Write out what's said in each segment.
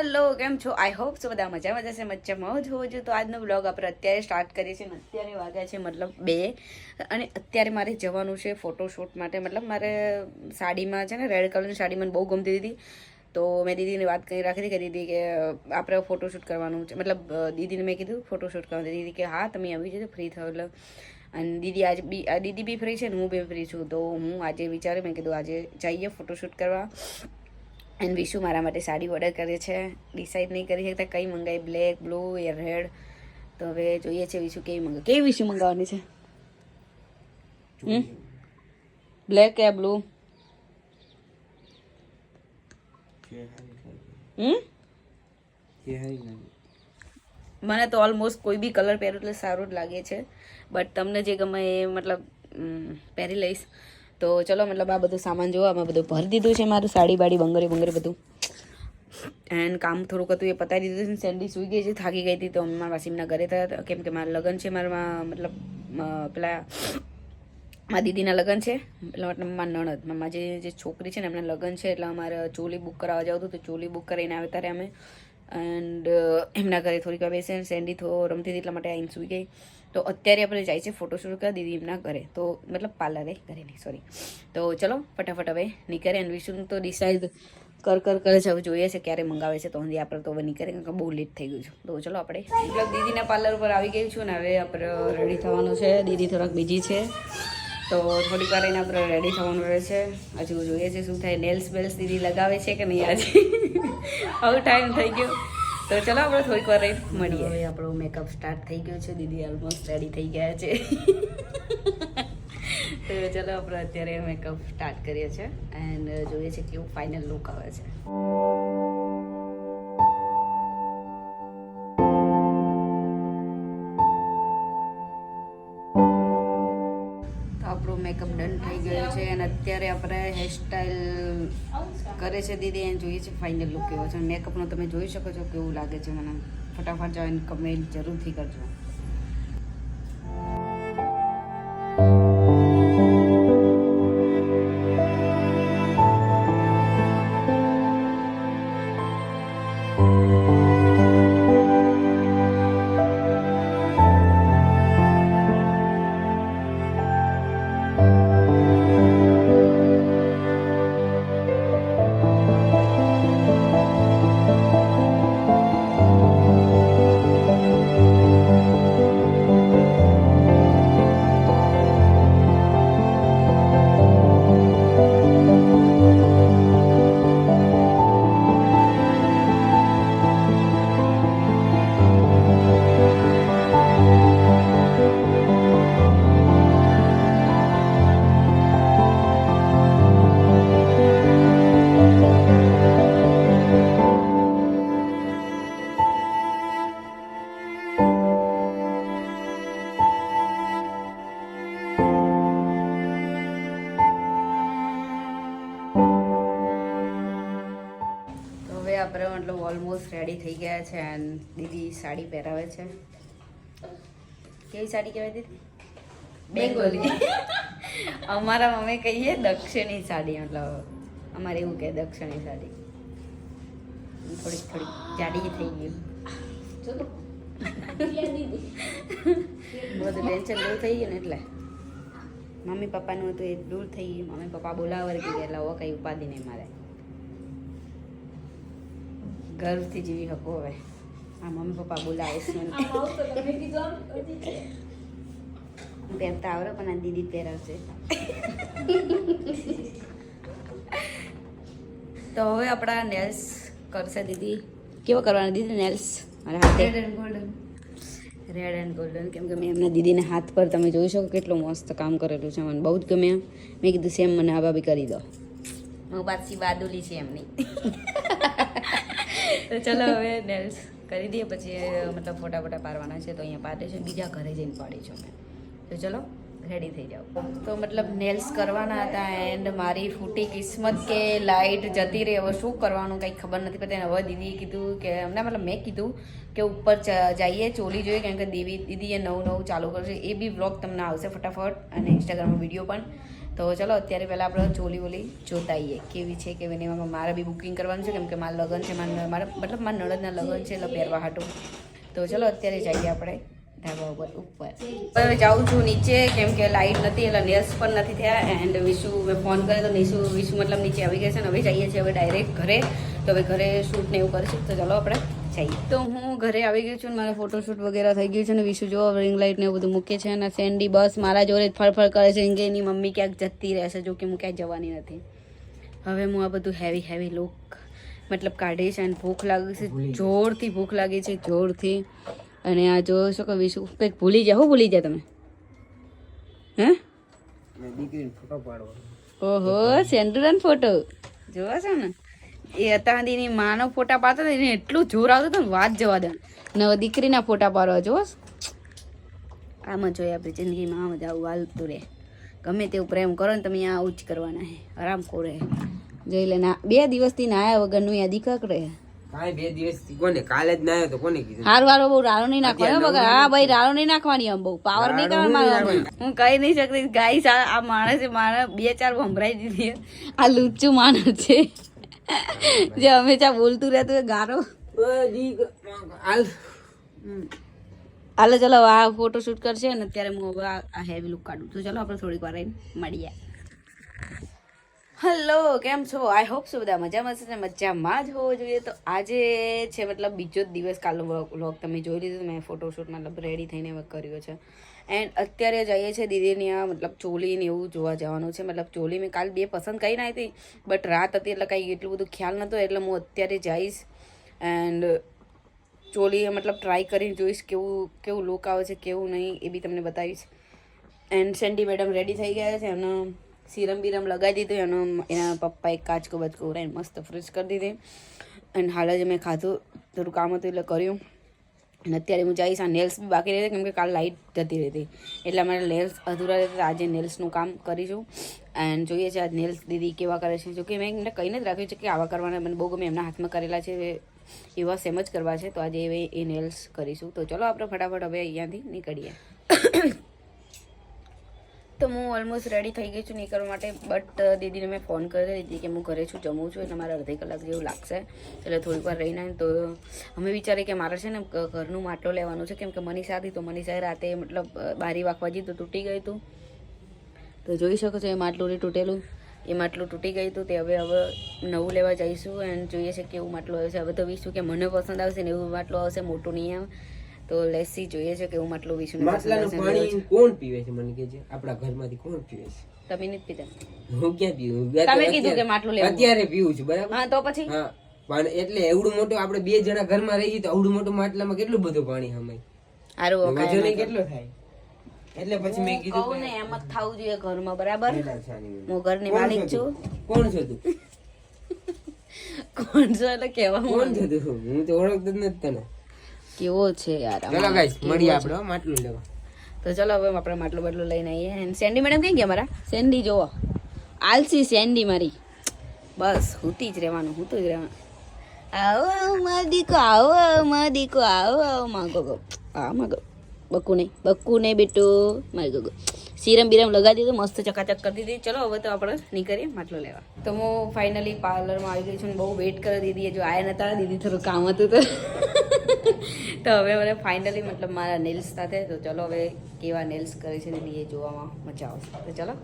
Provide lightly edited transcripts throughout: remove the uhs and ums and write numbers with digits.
Hello, કેમ છો? I hope so બધા મજામાં જશે, મજામાં જ હોવો જોઈએ. તો આજનો બ્લોગ આપણે અત્યારે સ્ટાર્ટ કરીએ છીએ. અત્યારે વાગ્યા છે મતલબ 2 અને અત્યારે મારે જવાનું છે ફોટોશૂટ માટે. મતલબ મારે સાડીમાં છે ને રેડ કલરની સાડી મને બહુ ગમતી હતી. તો મેં દીદીને વાત કરી રાખી હતી કે દીદી કે આપણે ફોટોશૂટ કરવાનું છે. મતલબ દીદીને મેં કીધું ફોટોશૂટ કરવાનું. દીદી કે હા તમે આવી જજો ફ્રી થાવ એટલે. અને દીદી બી ફ્રી છે ને હું બી ફ્રી છું. તો હું આજે વિચાર્યું, મેં કીધું આજે જઈએ ફોટોશૂટ કરવા. એન્ડ વિશુ મારા માટે સાડી ઓર્ડર કરે છે. ડિસાઈડ નહીં કરી શકતા કઈ મંગાવી, બ્લેક, બ્લુ યા રેડ. તો હવે જોઈએ છે વિશુ કેવી વિશુ મંગાવવાની છે. બ્લેક યા બ્લુ? મને તો ઓલમોસ્ટ કોઈ બી કલર પહેરું એટલે સારું જ લાગે છે. બટ તમને જે ગમે એ મતલબ પહેરી લઈશ. તો ચલો, મતલબ આ બધું સામાન જોવા આમાં બધું ભરી દીધું છે મારું, સાડી બાડી બંગરે બધું. એન્ડ કામ થોડુંક હતું એ પતાવી દીધું છે. સેન્ડી સૂઈ ગઈ છે, થાકી ગઈ હતી. તો મારા વાસીમના ઘરે થયા હતા કેમ કે મારા લગ્ન છે. મારા મતલબ પેલા મારા દીદીના લગ્ન છે. એટલે મતલબ મારા નણદ મામા જે છોકરી છે ને એમના લગ્ન છે. એટલે અમારે ચોલી બુક કરાવવા જવું હતું. તો ચોલી બુક કરીને આવે ત્યારે અમે એન્ડ એમના ઘરે થોડીક વાર બેસે. સેન્ડી રમતી હતી એટલા માટે આવીને સૂઈ ગઈ. તો અત્યારે આપણે જાય છે ફોટોશૂટ કરવા દીદી એમના ઘરે. તો મતલબ પાર્લરે, ઘરે નહીં સોરી. તો ચલો ફટાફટ હવે નીકળે. એન્ડ વિશુનું તો ડિસાઈડ કરે છે. હવે જોઈએ છે ક્યારે મંગાવે છે. તો હજી આપણે તો હવે નીકળે કારણ કે બહુ લેટ થઈ ગયું છે. તો ચલો આપણે મતલબ દીદીના પાર્લર ઉપર આવી ગઈ છું ને હવે આપણે રેડી થવાનું છે. દીદી થોડાક બીજી છે તો થોડીક વાર એને આપણે રેડી થવાનું રહે છે. હજુ જોઈએ છે શું થાય. નેલ્સ બેલ્સ દીદી લગાવે છે કે નહીં આજે. આવું ટાઈમ થઈ ગયો. તો ચલો આપણે થોડીક વાર રહી મળીએ. હવે આપણો મેકઅપ સ્ટાર્ટ થઈ ગયો છે. દીદી ઓલમોસ્ટ રેડી થઈ ગયા છે. તો ચલો આપણે અત્યારે મેકઅપ સ્ટાર્ટ કરીએ છીએ એન્ડ જોઈએ છે કેવું ફાઇનલ લુક આવે છે. આપણો મેકઅપ ડન થઈ ગયો છે અને અત્યારે આપણે હેરસ્ટાઈલ કરે છે દીદી એને જોઈએ છે ફાઇનલ લુક કેવો છે. મેકઅપનો તમે જોઈ શકો છો કેવું લાગે છે મને. ફટાફટ જોઈને કમેન્ટ જરૂરથી કરજો. આપણે મતલબ ઓલમોસ્ટ રેડી થઈ ગયા છે એન્ડ દીદી સાડી પહેરાવે છે. કેવી સાડી કહેવાય દીદી? બેંગોલી. અમારા મમ્મી કહીએ દક્ષિણી સાડી. મતલબ અમારે એવું કહે દક્ષિણી સાડી. થોડીક જાડી થઈ ગયું. બધું ટેન્શન દૂર થઈ ગયું ને એટલે મમ્મી પપ્પાનું હતું એ દૂર થઈ ગયું. મમ્મી પપ્પા બોલાવર કે એટલે હવે કંઈ ઉપાધિ નહીં મારે. ગર્વથી જીવી શકો હવે. આ મમ્મી પપ્પા બોલાવે છે પહેરતા આવડે પણ આ દીદી પહેરાવશે. તો હવે આપણા નેલ્સ કરશે દીદી. કેવા કરવાના દીદી નેલ્સ? રેડ એન્ડ ગોલ્ડન કેમ કે મેં એમના દીદીના હાથ પર તમે જોઈ શકો કેટલું મસ્ત કામ કરેલું છે. મને બહુ જ ગમ્યા. મેં કીધું સેમ મને આ ભાભી કરી દો. હું પાછી બાદુલી છે એમની. તો ચલો હવે નેલ્સ કરી દઈએ પછી મતલબ ફોટા પાડવાના છે. તો અહીંયા પાડે છે, બીજા ઘરે જઈને પાડીશું મેં. તો ચલો રેડી થઈ જાઓ. તો મતલબ નેલ્સ કરવાના હતા એન્ડ મારી ફૂટી કિસ્મત કે લાઇટ જતી રહી. હવે શું કરવાનું કંઈ ખબર નથી પડતી. હવે દીદીએ કીધું કે અમને મતલબ મેં કીધું કે ઉપર જઈએ ચોલી જોઈએ, કેમ કે દીદીએ નવું ચાલુ કરશે. એ બી વ્લોગ તમને આવશે ફટાફટ અને ઇન્સ્ટાગ્રામમાં વિડીયો પણ. તો ચલો અત્યારે પહેલાં આપણે ચોલી વોલી જોતા આવીએ કેવી છે કેવી નહીં. મારે બી બુકિંગ કરવાનું છે, કેમ કે મારા લગ્ન છે, મારા નણંદના લગ્ન છે, એટલે પહેરવા હાટું. તો ચલો અત્યારે જઈએ આપણે ધાબા ઉપર. હવે જાઉં છું નીચે, કેમ કે લાઇટ નથી એટલે નેલ્સ પણ નથી થયા. એન્ડ વિશુ મેં ફોન કર્યો તો વિશુ મતલબ નીચે આવી ગયા છે ને હવે જઈએ છીએ હવે ડાયરેક્ટ ઘરે. તો હવે ઘરે શૂટ ને એવું કરીશું. તો ચાલો આપણે જઈએ. તો હું ઘરે આવી ગઈ છું ને મારે ફોટોશૂટ વગેરે થઈ ગયું છે ને વિશુ જો રિંગ લાઇટ ને એવું બધું મૂકે છે. અને સેન્ડી બસ મારા જોડે ફળફળ કરે છે કે એની મમ્મી ક્યાંક જતી રહેશે, જો કે હું ક્યાંક જવાની નથી. હવે હું આ બધું હેવી લુક મતલબ કાઢીશ. અને ભૂખ લાગી છે, જોરથી ભૂખ લાગી છે, જોરથી. અને આ જો શું કહું વિશુ કંઈક ભૂલી જાય. શું ભૂલી જાય તમે? હે ફોટો પાડવાનો. ઓહો સેન્ડુરન ફોટો જોવા છો ને? એ અતાંદીની માનો ફોટા પાડતા હતા એને એટલું જોર આવતું હતું ને વાત જવા દે. ને દીકરીના ફોટા પાડવા જોવો. આમ જ જોઈએ આપણી જિંદગીમાં, આમ જ આવું હાલતું રહે. ગમે તેવું પ્રેમ કરો ને તમે આવું જ કરવાના હે. આરામ કરે જોઈ લે. 2 દિવસથી નાયા વગરનું યા દીકક રહે. કાંઈ 2 દિવસથી કોને? કાલે જ નાયો તો કોને કીધું? હારું બહુ રાડો નહીં નાખવાનો બગા. હા ભાઈ રાડો નહીં નાખવાની. આમ બહુ પાવર નહીં કરવાનો. હું કહી નહીં શકતી ગાઈસ. આ માણસે મારે 2-4 ભંભરાઈ દીધી. આ લુચ્ચું માણસ છે જે હંમેશા બોલતું રહેતું હોય ગારો. હાલો ચલો આ ફોટો શૂટ કરશે ને અત્યારે હું હવે આ હેવી લુક કાઢું. તો ચલો આપણે થોડીક વાર રહીને મળીએ. હેલો, કેમ છો? આઈ હોપ સો બધા મજામાં છે ને મજામાં જ હોવો જોઈએ. તો આજે છે મતલબ બીજો જ દિવસ. કાલનો વ્લોગ તમે જોઈ લીધું. મેં ફોટોશૂટ મતલબ રેડી થઈને કર્યો છે. એન્ડ અત્યારે જઈએ છીએ દીદીની આ મતલબ ચોલી ને એવું જોવા જવાનું છે. મતલબ ચોલી મેં કાલ 2 પસંદ કરી ના હતી, બટ રાત હતી એટલે કાંઈ એટલું બધું ખ્યાલ નહોતો. એટલે હું અત્યારે જઈશ એન્ડ ચોલી મતલબ ટ્રાય કરીને જોઈશ કેવું લુક આવે છે કેવું નહીં, એ બી તમને બતાવીશ. એન્ડ સેન્ડી મેડમ રેડી થઈ ગયા છે. એનો સીરમ બીરમ લગાવી દીધું. એના પપ્પા એક કાચકો બચકો ઉરાઈને મસ્ત ફ્રીજ કરી દીધી. એન્ડ હાલ જ મેં ખાધું, થોડું કામ હતું એટલે કર્યું. અને અત્યારે હું જઈશ. આ નેલ્સ બી બાકી રહેતી કેમ કે કાલ લાઇટ જતી રહેતી એટલે અમારે નેલ્સ અધૂરા રહેતા. આજે નેલ્સનું કામ કરીશું. એન્ડ જોઈએ છે આજ નેલ્સ દીદી કેવા કરે છે. જોકે મેં એમને કહીને જ રાખ્યું છે કે આવા કરવાના મને બહુ ગમે. એમના હાથમાં કરેલા છે એવા સેમ જ કરવા છે. તો આજે એ નેલ્સ કરીશું. તો ચલો આપણે ફટાફટ હવે અહીંયાથી નીકળીએ. તો હું ઓલમોસ્ટ રેડી થઈ ગઈ છું નીકળવા માટે. બટ દીદીને મેં ફોન કરી દીધી કે હું ઘરે છું, જમું છું, એટલે મારે અડધી કલાક જેવું લાગશે. એટલે થોડીક વાર રહીને તો અમે વિચારીએ કે મારે છે ને ઘરનું માટલો લેવાનું છે, કેમ કે મનીષા હતી તો મનીષાએ રાતે મતલબ બારી વાગવા તો તૂટી ગયું હતું. તો જોઈ શકો છો એ માટલું તૂટેલું, એ માટલું તૂટી ગયું હતું. તે હવે નવું લેવા જઈશું. એન્ડ જોઈએ છે કેવું માટલું આવે છે. હવે તો વિશું કે મને પસંદ આવશે ને એવું માટલું આવશે, મોટું નહીં આવે. તો લેસી જોઈએ છે કે હું માટલું વિશું. માટલાનું પાણી કોણ પીવે છે મને કે છે? આપણા ઘરમાંથી કોણ પીવે છે? તમે નથી પીતા? હું ક્યાં પીવું? તમે કીધું કે માટલું લેવું. અત્યારે પીવું છું બરાબર. હા તો પછી હા પણ એટલે એવડું મોટું આપણે 2 જણા ઘરમાં રહીએ તો એવડું મોટું માટલામાં કેટલું બધું પાણી હમાય? હારું વજન કેટલો થાય? એટલે પછી મેં કીધું કહું ને એમ જ થવું જોઈએ ઘરમાં, બરાબર? હું ઘરની માલિક છું. કોણ છો તું? કોણ છો એટલે કેવા કોણ છો તું? હું તો ઓળખતો જ નથી તને. કેવો છે યાર. ચલો ગાઈસ મળીએ આપણે માટલું લેવા. તો ચલો હવે આપણે માટલું બાટલું લઈને આવીએ. અને સેન્ડી મેડમ ક્યાં ગયા મારા? સેન્ડી જોવો આલસી સેન્ડી મારી. બસ હુતી જ રહેવાનું. આવો મારી દીકો, આવો મારી દીકો, આવો માગો ગો. હા માગો બક્કુ નહીં બેટું મારી ગો. સીરમ બીરમ લગાવી દીધું, મસ્ત ચકાચક કરી દીધી. ચલો હવે તો આપણે નીકળીએ માટલો લેવા. તો હું ફાઇનલી પાર્લરમાં આવી ગઈ છું. બહુ વેઇટ કરી દીધી. જો આયા નતા, દીદી થોડું કામ હતું તો હવે મને ફાઇનલી મતલબ મારા નેલ્સ સાથે. તો ચલો હવે કેવા નેલ્સ કરે છે દીદી એ જોવામાં મજા આવશે. તો ચલો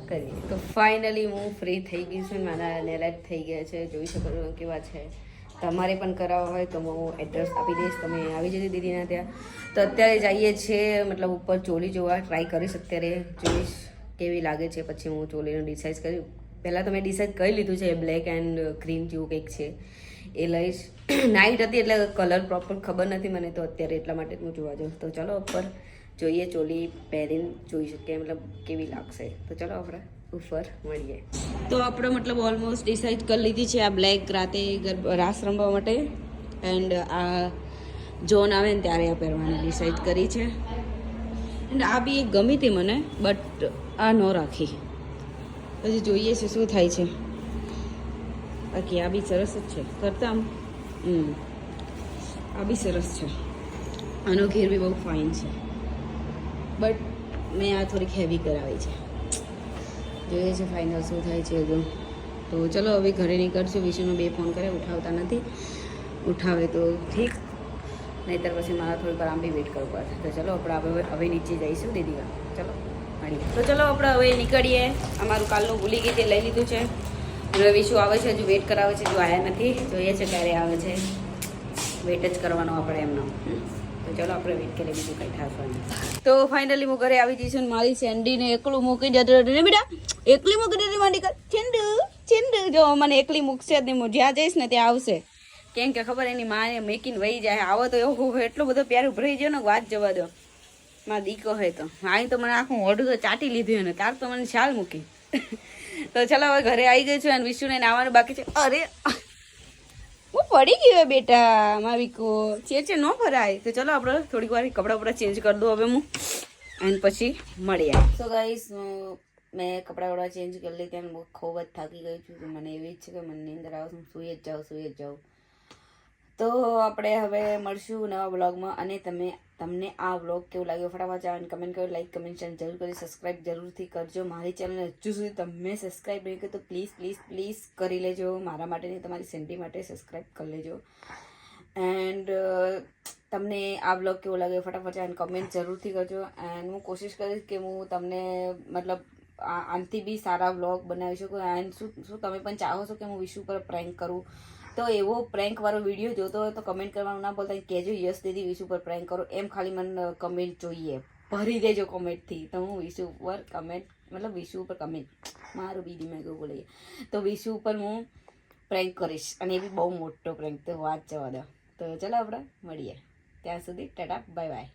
કરીએ. તો ફાઇનલી હું ફ્રી થઈ ગઈ છું. મારા નેલ આર્ટ થઈ ગયા છે. જોઈ શકો છો કેવા છે. તમારે પણ કરાવવા હોય તો હું એડ્રેસ આપી દઈશ, તમે આવી જજો દીદીના ત્યાં. તો અત્યારે જઈએ છીએ મતલબ ઉપર ચોલી જોવા. ટ્રાય કરીશ, અત્યારે જોઈશ કેવી લાગે છે. પછી હું ચોલીનું ડિસાઇડ કર્યું. પહેલાં તો મેં ડિસાઇડ કરી લીધું છે બ્લેક એન્ડ ક્રીમ જેવું કંઈક છે એ લઈશ. નાઇટ હતી એટલે કલર પ્રોપર ખબર નથી મને, તો અત્યારે એટલા માટે હું જોવા જાઉં. તો ચલો ઉપર જોઈએ, ચોલી પહેરીને જોઈ શકીએ મતલબ કેવી લાગશે. તો ચલો આપણે ઉપર મળીએ. તો આપણે મતલબ ઓલમોસ્ટ ડિસાઇડ કરી લીધી છે આ બ્લેક રાતે રાસ રમવા માટે. એન્ડ આ જોન આવે ને ત્યારે આ પહેરવાની ડિસાઇડ કરી છે. એન્ડ આ બી એક ગમી હતી મને, બટ આ ન રાખી. પછી જોઈએ છે શું થાય છે. બાકી આ બી સરસ જ છે કરતા આમ. આ બી સરસ છે. આનો ઘેર બી બહુ ફાઇન છે, બટ મેં આ થોડીક હેવી કરાવી છે. જોઈએ છે ફાઇનલ શું થાય છે હજુ. તો ચલો હવે ઘરે નીકળશું. વિશુનો 2 ફોન કરે, ઉઠાવતા નથી. ઉઠાવે તો ઠીક, નહીંતર પછી મારા થોડીક વાર આમ બી વેઇટ કરવું પડશે. તો ચલો આપણે હવે નીચે જઈશું દીદી. ચલો મળીએ. તો ચલો આપણે હવે નીકળીએ. અમારું કાલનું ભૂલી ગઈ તે લઈ લીધું છે. હવે વિશુ આવે છે, હજુ વેઇટ કરાવે છે, હજુ આવ્યા નથી. જોઈએ છે ક્યારે આવે છે. વેઇટ જ કરવાનો આપણે એમનો. તો ચલો આપણે વેઇટ કરીએ, બીજું કંઈ થશે. તો ફાઇનલી હું ઘરે આવી જઈશ. મારી સેન્ડીને એકલું મૂકી જતો ને બેટા, એકલી મૂકી દીધી મારી ચિંડુ ચિંડુ. જો મને એકલી મૂકશે જ નહીં, હું જ્યાં જઈશ ને ત્યાં આવશે. કેમ કે ખબર એની માને મેકીને વહી જાય. આવો તો એવું એટલો બધો પ્યારું ભરાઈ ગયો ને વાત જવા દો. મારા દીકો હોય તો અહીં તો મને આખું મોઢું તો ચાટી લીધું એને. તાર તો મને શાલ મૂકી. તો ચાલો હવે ઘરે આવી ગઈ છું અને વિશુને નાવાનું બાકી છે. અરે હું પડી ગયો બેટા મારી કો. ચેચે ન ભરાય. તો ચલો આપણે થોડીક વાર કપડાં બપડા ચેન્જ કરી દઉં હવે હું, અને પછી મળીએ. સો ગાઈસ, મેં કપડાં વપડા ચેન્જ કરી લીધી અને બહુ ખૂબ જ થાકી ગઈ છું. મને એવી જ છે કે મને નીંદર આવે, હું સૂઈ જ જાઉં. તો આપણે હવે મળશું નવા બ્લોગમાં. અને તમને આ બ્લોગ કેવું લાગ્યો ફટાફટ જાઓ અને કમેન્ટ કરો, લાઈક કમેન્ટ શેર જરૂર કરી, સબસ્ક્રાઈબ જરૂરથી કરજો. મારી ચેનલને હજુ સુધી તમે સબસ્ક્રાઈબ નહીં કર્યું તો પ્લીઝ કરી લેજો. મારા માટે નહીં, તમારી સેન્ટી માટે સબસ્ક્રાઈબ કરી લેજો. એન્ડ તમને આ બ્લોગ કેવો લાગ્યો ફટાફટ જાઓ અને કમેન્ટ જરૂરથી કરજો. એન્ડ હું કોશિશ કરીશ કે હું તમને મતલબ આનાથી બી સારા બ્લોગ બનાવી શકું. એન્ડ શું તમે પણ ચાહો છો કે હું વિશુ પર પ્રેન્ક કરું, તો એવો પ્રેન્ક વાળો વિડીયો જોતો હોય તો કમેન્ટ કરવાનું ના ભૂલતા. કહેજો યસ દીદી વિશુ પર પ્રેન્ક કરો, એમ ખાલી મને કમેન્ટ જોઈએ. ભરી દેજો કમેન્ટથી. તો હું વિશુ ઉપર કમેન્ટ મતલબ વિશુ ઉપર કમેન્ટ મારું બી દિમાગ એવું બોલીએ તો વિશુ ઉપર હું પ્રેન્ક કરીશ. અને એ બી બહુ મોટો પ્રેન્ક, તો વાત જવા દો. તો ચલો આપણે મળીએ. ત્યાં સુધી ટાટા બાય બાય.